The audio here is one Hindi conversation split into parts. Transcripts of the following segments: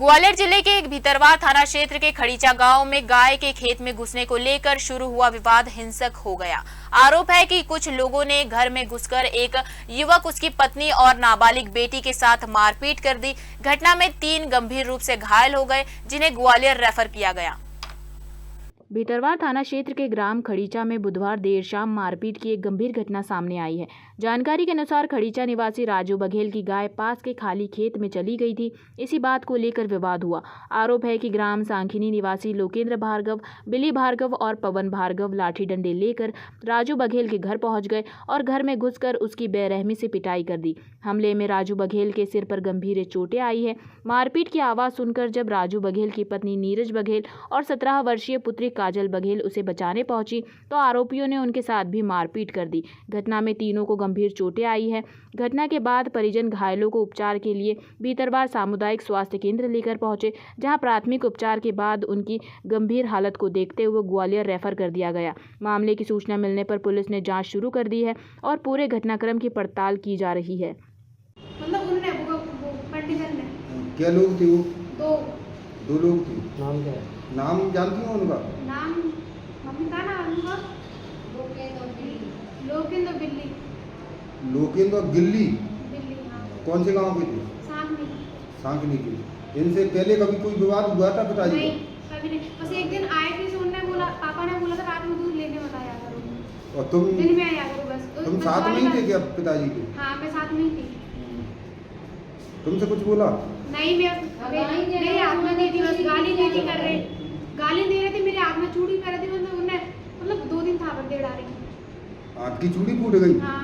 ग्वालियर जिले के भीतरवार थाना क्षेत्र के खड़ीचा गांव में गाय के खेत में घुसने को लेकर शुरू हुआ विवाद हिंसक हो गया। आरोप है कि कुछ लोगों ने घर में घुसकर एक युवक, उसकी पत्नी और नाबालिग बेटी के साथ मारपीट कर दी। घटना में 3 गंभीर रूप से घायल हो गए, जिन्हें ग्वालियर रेफर किया गया। भीतरवार थाना क्षेत्र के ग्राम खड़ीचा में बुधवार देर शाम मारपीट की एक गंभीर घटना सामने आई है। जानकारी के अनुसार खड़ीचा निवासी राजू बघेल की गाय पास के खाली खेत में चली गई थी। इसी बात को लेकर विवाद हुआ। आरोप है कि ग्राम सांखिनी निवासी लोकेंद्र भार्गव, बिली भार्गव और पवन भार्गव लाठी डंडे लेकर राजू बघेल के घर पहुंच गए और घर में घुसकर उसकी बेरहमी से पिटाई कर दी। हमले में राजू बघेल के सिर पर गंभीर चोटें आई है। मारपीट की आवाज सुनकर जब राजू बघेल की पत्नी नीरज बघेल और 17 वर्षीय पुत्री काजल बघेल उसे बचाने पहुंची तो आरोपियों ने उनके साथ भी मारपीट कर दी। घटना में तीनों को गंभीर चोटें आई है। घटना के बाद परिजन घायलों को उपचार के लिए भीतरवार सामुदायिक स्वास्थ्य केंद्र लेकर पहुंचे, जहां प्राथमिक उपचार के बाद उनकी गंभीर हालत को देखते हुए ग्वालियर रेफर कर दिया गया। मामले की सूचना मिलने पर पुलिस ने जांच शुरू कर दी है और पूरे घटनाक्रम की पड़ताल की जा रही है। क्या लोग थे वो? दो लोग थे। नाम क्या है? नाम जानती हो उनका? नाम मम्मी का नाम उनका लोकेंद्र बिल्ली। लोकेंद्र गिल्ली। बिल्ली, हाँ। कौन से गांव के थे? सांकनी के। इनसे पहले कभी कोई विवाद हुआ था पिताजी? नहीं, कभी नहीं। बस एक दिन आए थे, उन्होंने बोला, पापा ने बोला था रात में दूध लेने मत आया करो। और तुम दिन में आया करो बस। तुम साथ में ही थे क्या पिताजी के? हाँ, मैं साथ में ही थी। तुमसे कुछ बोला? नहीं, मेरे हाथ में दी थी, बस गाली दे कर रहे, गाली दे रहे थे, मेरे हाथ में चूड़ी पहन थी, मतलब 2 दिन था बंदे डाले। हाथ की चूड़ी फूट गई? हाँ।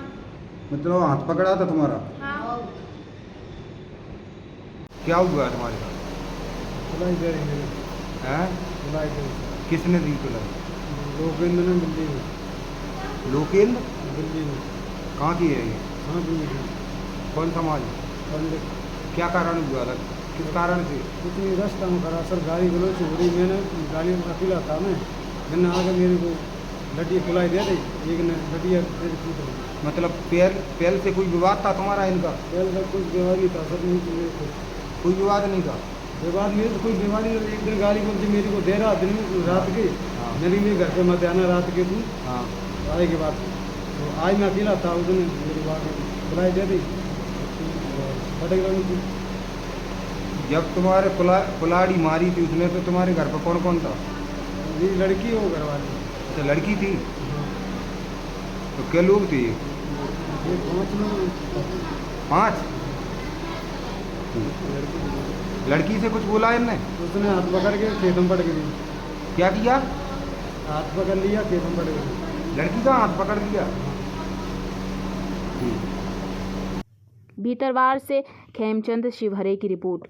मतलब हाथ पकड़ा था तुम्हारा? हाँ। क्या हुआ तुम्हारे साथ? पिलाई दे रही है। पिलाई दे रही। किसने दी पिलाई? लोकेंद्र ने दिल्ली में। लोकेंद्र? दिल्ली में। कहाँ की है ये? हाँ दिल्ली। कौन समाज? पंडित। क्या कारण हुआ था? किस कारण से? कुछ नहीं, रास्ता में खड़ा सर, गाड़ी गलोच हो रही। मैंने गाड़ी में अकेला था, मैंने आकर मेरे को लटिया पिलाई दे दी, एक ने लटिया दे दी। मतलब पहल से कोई विवाद था तुम्हारा इनका? पहले का कुछ विवाद नहीं था सर, नहीं कोई विवाद नहीं था? विवाद नहीं तो कोई विवाद नहीं। एक दिन गाड़ी बोलती मेरे को दे रहा दिन में रात के। हाँ। मेरे घर पे मत आना रात के तू। हाँ। आए के बाद तो आज मैं अकेला था, उस दिन मेरी बात पिलाई दे दी। जब तुम्हारे कुल्हाड़ी मारी थी उसने, तो तुम्हारे घर पर कौन कौन था? मेरी लड़की हो घर वाली। तो लड़की थी? तो क्या लोग थे? ये 5 लोग। 5? लड़की से कुछ बोला इनने? उसने हाथ पकड़ के खेत में पड़ गई। क्या किया? हाथ पकड़ लिया, खेत में पड़ गई। लड़की का हाथ पकड़ लिया? भीतरवार से खेमचंद शिवहरे की रिपोर्ट।